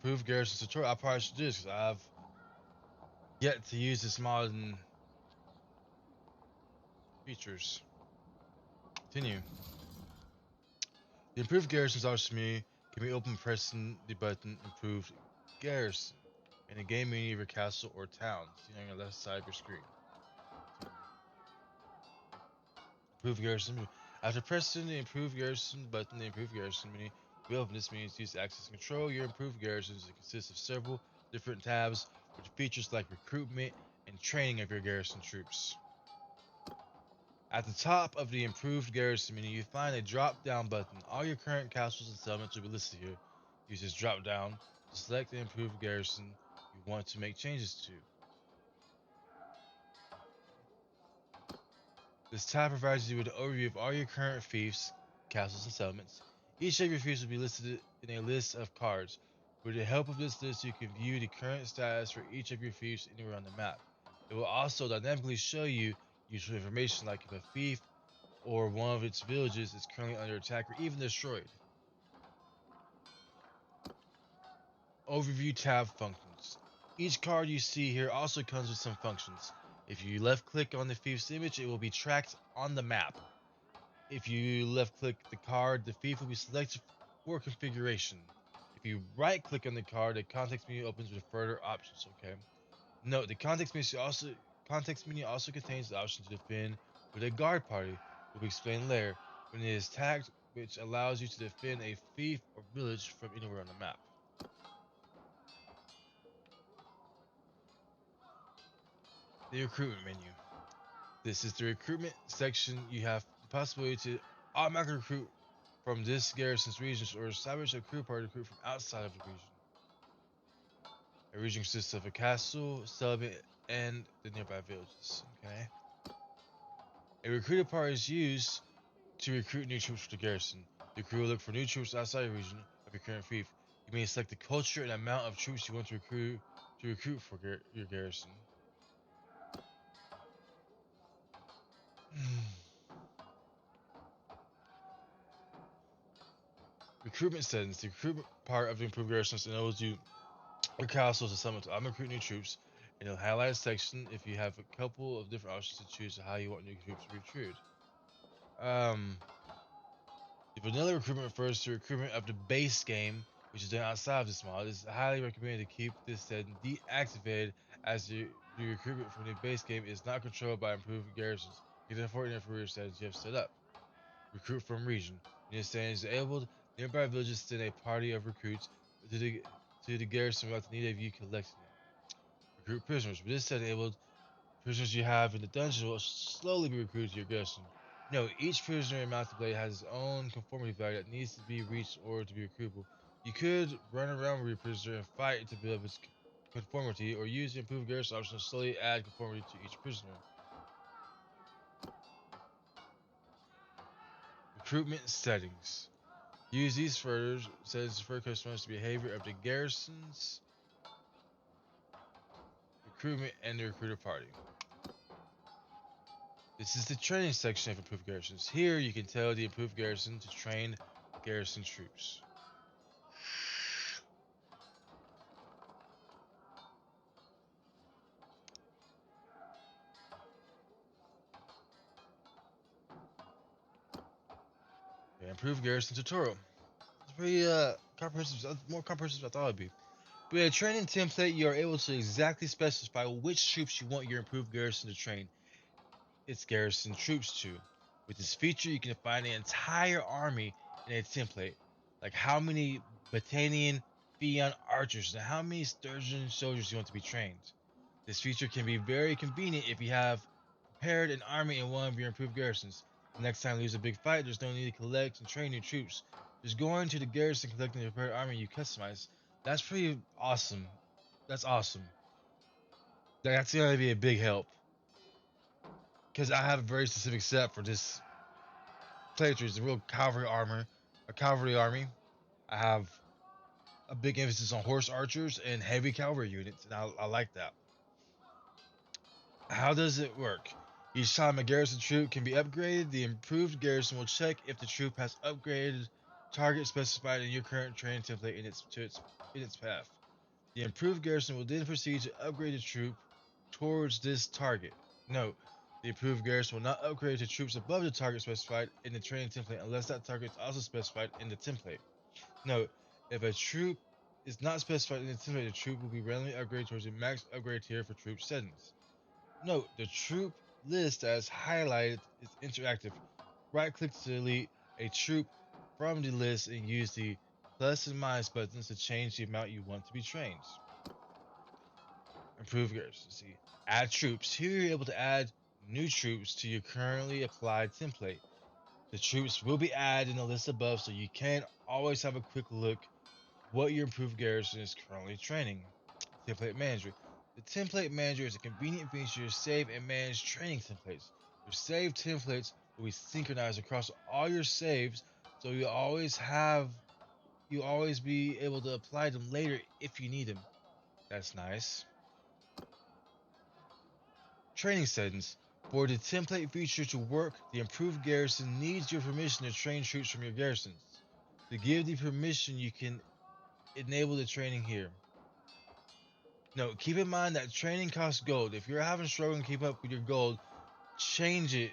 improved garrison tutorial. I probably should do this because I've yet to use this mod and features. Continue. The improved garrison's option menu can be opened pressing the button Improved Garrison in the game menu of your castle or town, seen on the left side of your screen. Improved Garrison menu. After pressing the Improved Garrison button, the Improved Garrison menu will open. This menu is used to access and control your improved garrisons. It consists of several different tabs with features like recruitment and training of your garrison troops. At the top of the improved garrison menu, you find a drop-down button. All your current castles and settlements will be listed here. Use this drop-down to select the improved garrison you want to make changes to. This tab provides you with an overview of all your current fiefs, castles, and settlements. Each of your fiefs will be listed in a list of cards. With the help of this list, you can view the current status for each of your fiefs anywhere on the map. It will also dynamically show you useful information like if a fief or one of its villages is currently under attack or even destroyed. Overview tab functions. Each card you see here also comes with some functions. If you left click on the fief's image, it will be tracked on the map. If you left click the card, the fief will be selected for configuration. If you right click on the card, the context menu opens with further options, okay? Note, the context menu also contains the option to defend with a guard party, will be explained later, when it is tagged, which allows you to defend a fief or village from anywhere on the map. The recruitment menu. This is the recruitment section. You have the possibility to automatically recruit from this garrison's regions or establish a crew party to recruit from outside of the region. A region consists of a castle, settlement, and the nearby villages. Okay. A recruiter party is used to recruit new troops for the garrison. The crew will look for new troops outside the region of your current fief. You may select the culture and amount of troops you want to recruit for your garrison. Recruitment settings. The recruitment part of the improved garrisons enables you your castles to summon to recruit new troops. And it'll highlight a section if you have a couple of different options to choose how you want new troops to be recruited. The vanilla recruitment refers to recruitment of the base game, which is done outside of this mod. It is highly recommended to keep this setting deactivated as the recruitment from the base game is not controlled by improved garrisons. You can afford it for your settings you have set up. Recruit from region. When this setting is enabled, nearby villages send a party of recruits to the garrison without the need of you collecting them. Recruit prisoners. With this setting enabled, prisoners you have in the dungeon will slowly be recruited to your garrison. No, each prisoner in Mountain Blade has its own conformity value that needs to be reached in order to be recruitable. You could run around with your prisoner and fight to build up its conformity, or use the improved garrison option to slowly add conformity to each prisoner. Recruitment settings. Use these settings to further customize the behavior of the garrisons, recruitment, and the recruiter party. This is the training section of improved garrisons. Here you can tell the improved garrison to train garrison troops. Okay, improved garrison tutorial. It's pretty comprehensive, more comprehensive than I thought it'd be. With a training template, you are able to exactly specify which troops you want your improved garrison to train its garrison troops to. With this feature, you can define an entire army in a template, like how many Battanian Fion archers and how many Sturgeon soldiers you want to be trained. This feature can be very convenient if you have prepared an army in one of your improved garrisons. The next time you lose a big fight, there's no need to collect and train new troops. Just going to the garrison, collecting the prepared army you customize. That's pretty awesome. That's awesome. That's gonna be a big help. Because I have a very specific setup for this playthrough. It's a real cavalry army. I have a big emphasis on horse archers and heavy cavalry units, and I like that. How does it work? Each time a garrison troop can be upgraded, the improved garrison will check if the troop has upgraded target specified in your current training template in its path. The improved garrison will then proceed to upgrade the troop towards this target. Note, the improved garrison will not upgrade to troops above the target specified in the training template unless that target is also specified in the template. Note, if a troop is not specified in the template, the troop will be randomly upgraded towards the max upgrade tier for troop settings. Note, the troop list as highlighted is interactive. Right-click to delete a troop from the list and use the plus and minus buttons to change the amount you want to be trained. Improve garrison. See, add troops. Here you're able to add new troops to your currently applied template. The troops will be added in the list above, so you can always have a quick look what your improved garrison is currently training. Template Manager. The Template Manager is a convenient feature to save and manage training templates. Your saved templates will be synchronized across all your saves, so you always be able to apply them later if you need them. That's nice. Training settings. For the template feature to work, the improved garrison needs your permission to train troops from your garrisons. To give the permission, you can enable the training here. No, keep in mind that training costs gold. If you're having struggle to keep up with your gold, change it.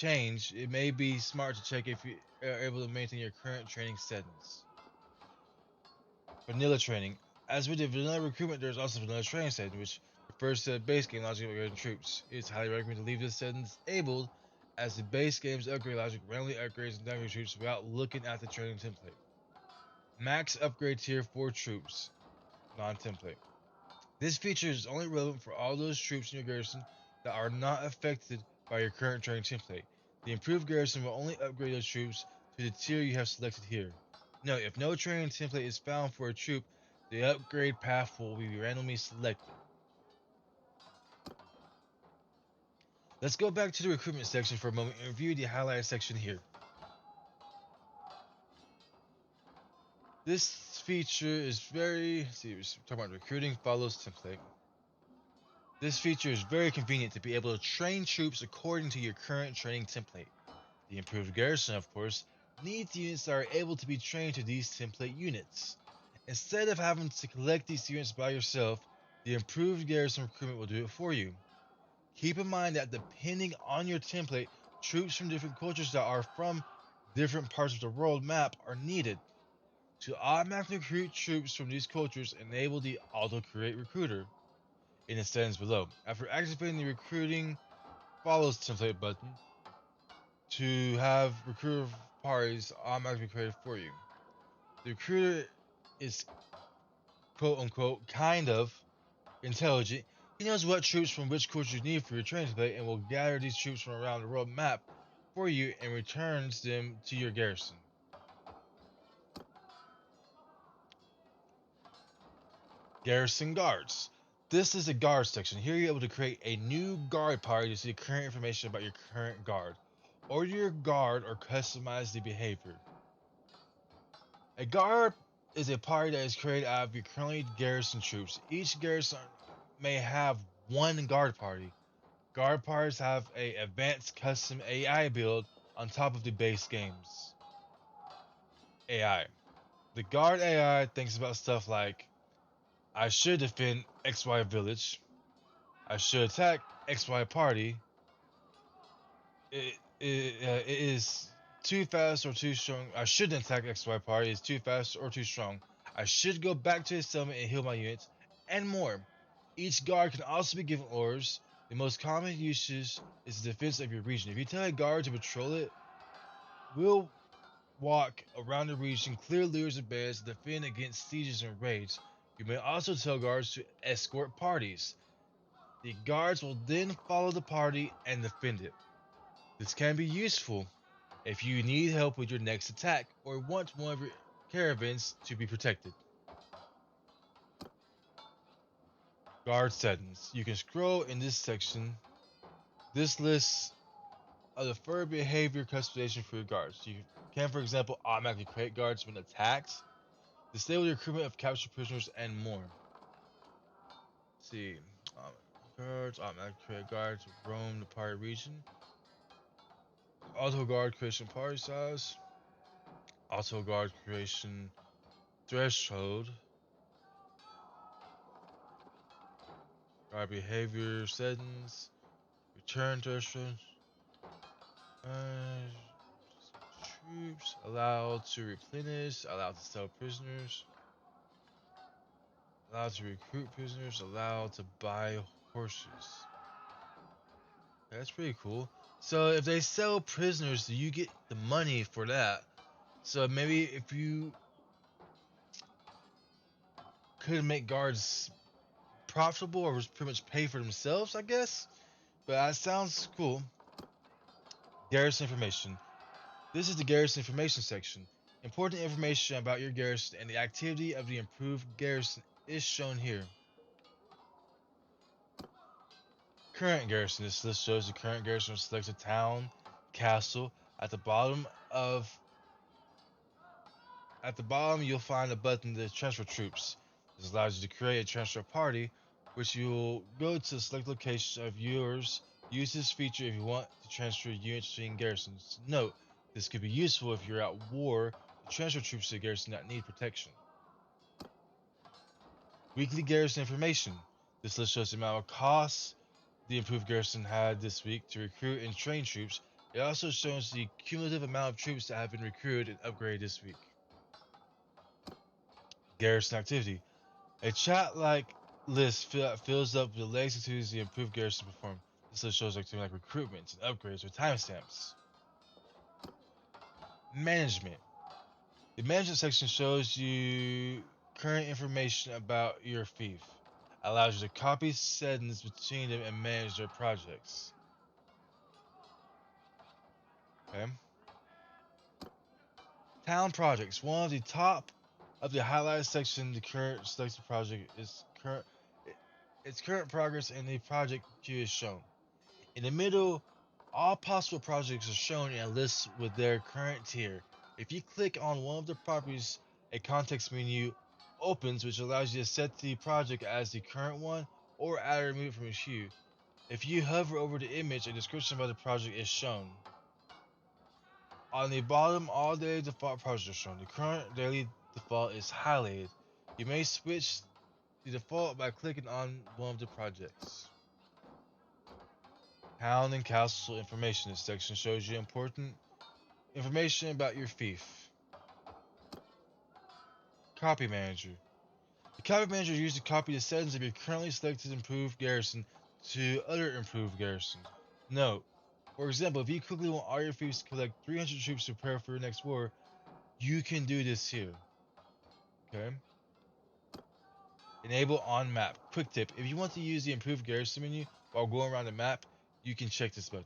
It may be smart to check if you are able to maintain your current training settings. Vanilla training. As with the vanilla recruitment, there's also vanilla training setting, which refers to the base game logic of upgrading troops. It's highly recommended to leave this settings enabled, as the base game's upgrade logic randomly upgrades and downgrades troops without looking at the training template. Max upgrade tier for troops, non-template. This feature is only relevant for all those troops in your garrison that are not affected by your current training template. The improved garrison will only upgrade those troops to the tier you have selected here. Note, if no training template is found for a troop, the upgrade path will be randomly selected. Let's go back to the recruitment section for a moment and review the highlighted section here. This feature is we're talking about recruiting follows template. This feature is very convenient to be able to train troops according to your current training template. The improved garrison, of course, needs units that are able to be trained to these template units. Instead of having to collect these units by yourself, the improved garrison recruitment will do it for you. Keep in mind that depending on your template, troops from different cultures that are from different parts of the world map are needed. To automatically recruit troops from these cultures, enable the Auto Create Recruiter in the settings below. After activating the Recruiting Follows template button, to have recruiter parties automatically created for you. The recruiter is quote unquote kind of intelligent. He knows what troops from which cultures you need for your training template and will gather these troops from around the world map for you and returns them to your garrison. Garrison Guards. This is the guard section. Here you're able to create a new guard party to see current information about your current guard. Order your guard or customize the behavior. A guard is a party that is created out of your currently garrison troops. Each garrison may have one guard party. Guard parties have a advanced custom AI build on top of the base game's AI. The guard AI thinks about stuff like, I should defend XY village, I should attack XY party, it is too fast or too strong. I shouldn't attack XY party. It's too fast or too strong. I should go back to his settlement and heal my units, and more. Each guard can also be given orders. The most common usage is the defense of your region. If you tell a guard to patrol it, will walk around the region, clear lures and beds, defend against sieges and raids. You may also tell guards to escort parties. The guards will then follow the party and defend it. This can be useful if you need help with your next attack or want one of your caravans to be protected. Guard settings. You can scroll in this section. This lists a deferred behavior customization for your guards. You can, for example, automatically create guards when attacked, disable the recruitment of captured prisoners, and more. Let's see, guards, automatically create guards, roam the party region, auto guard creation party size, auto guard creation threshold, Our behavior settings. Return to restaurant. Uh, troops allowed to replenish. Allowed to sell prisoners. Allowed to recruit prisoners. Allowed to buy horses. That's pretty cool. So if they sell prisoners, you get the money for that. So maybe if you could make guards profitable or just pretty much pay for themselves, I guess. But that sounds cool. Garrison information. This is the garrison information section. Important information about your garrison and the activity of the improved garrison is shown here. Current garrison. This list shows the current garrison of selected town, castle. At the bottom of At the bottom, you'll find a button to transfer troops. This allows you to create a transfer party, which you'll go to select location of yours. Use this feature if you want to transfer units between garrisons. Note, this could be useful if you're at war to transfer troops to a garrison that need protection. Weekly garrison information. This list shows the amount of costs the improved garrison had this week to recruit and train troops. It also shows the cumulative amount of troops that have been recruited and upgraded this week. Garrison activity. A chat-like list fills up with the latest activities the improved garrison perform. This list shows activity like recruitments and upgrades with timestamps. Management. The management section shows you current information about your fief. Allows you to copy settings between them and manage their projects. Okay. Town projects. One of the top of the highlighted section, the current selected project is current. Its current progress and the project queue is shown. In the middle, all possible projects are shown in a list with their current tier. If you click on one of the properties, a context menu opens which allows you to set the project as the current one or add or remove it from a queue. If you hover over the image, a description about the project is shown. On the bottom, all daily default projects are shown. The current daily default is highlighted. You may switch the default by clicking on one of the projects. Town and castle information. This section shows you important information about your fief. Copy manager. The copy manager is used to copy the settings of your currently selected improved garrison to other improved garrisons. Note, for example, if you quickly want all your fiefs to collect 300 troops to prepare for your next war, you can do this here. Okay. Enable on map. Quick tip: if you want to use the improved garrison menu while going around the map, you can check this button.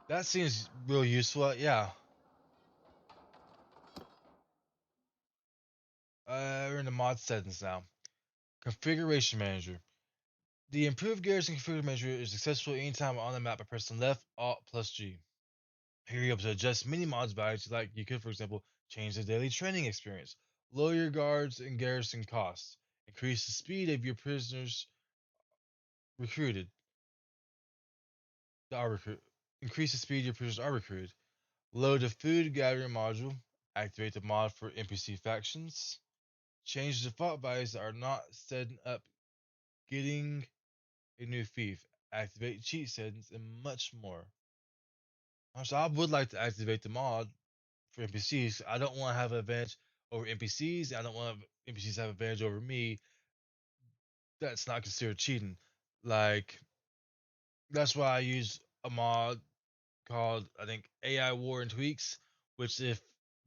That seems real useful. Yeah. We're in the mod settings now. Configuration manager. The improved garrison configuration manager is accessible anytime on the map by pressing left, alt, plus G. Here you're able to adjust mini mods values like you could, for example, change the daily training experience, lower your guards and garrison costs, increase the speed of your prisoners recruited, are recruit, increase the speed your prisoners are recruited, load the food gathering module, activate the mod for NPC factions, change the default values that are not setting up getting a new fief, activate cheat settings, and much more. So I would like to activate the mod for NPCs. I don't want to have an advantage over NPCs. I don't want NPCs to have an advantage over me. That's not considered cheating. Like that's why I use a mod called I think AI War and Tweaks, which if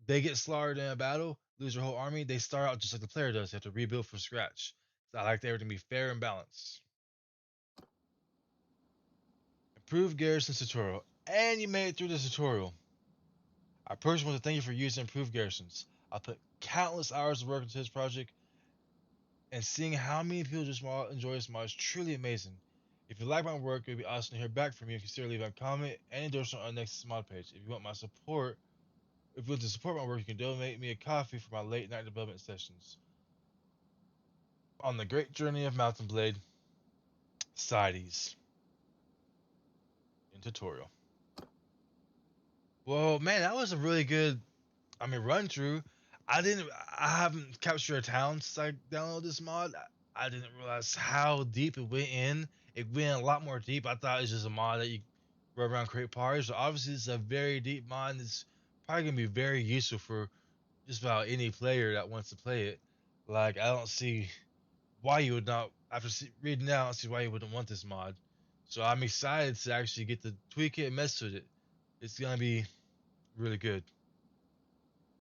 they get slaughtered in a battle, lose their whole army, they start out just like the player does. They have to rebuild from scratch. So I like everything to be fair and balanced. Improved Garrison tutorial. And you made it through this tutorial. I personally want to thank you for using improved garrisons. I put countless hours of work into this project, and seeing how many people just enjoy this mod is truly amazing. If you like my work, it would be awesome to hear back from you. Consider leaving a comment and endorsement on the next mod page. If you want my support, if you want to support my work, you can donate me a coffee for my late night development sessions. On the great journey of Mountain Blade, CITES in tutorial. Well, man, that was a really good, run through. I haven't captured a town since I downloaded this mod. I didn't realize how deep it went in. It went a lot more deep. I thought it was just a mod that you run around create parties. So obviously it's a very deep mod. It's probably gonna be very useful for just about any player that wants to play it. Like I don't see why you would not after reading that. I don't see why you wouldn't want this mod. So I'm excited to actually get to tweak it and mess with it. It's gonna be really good.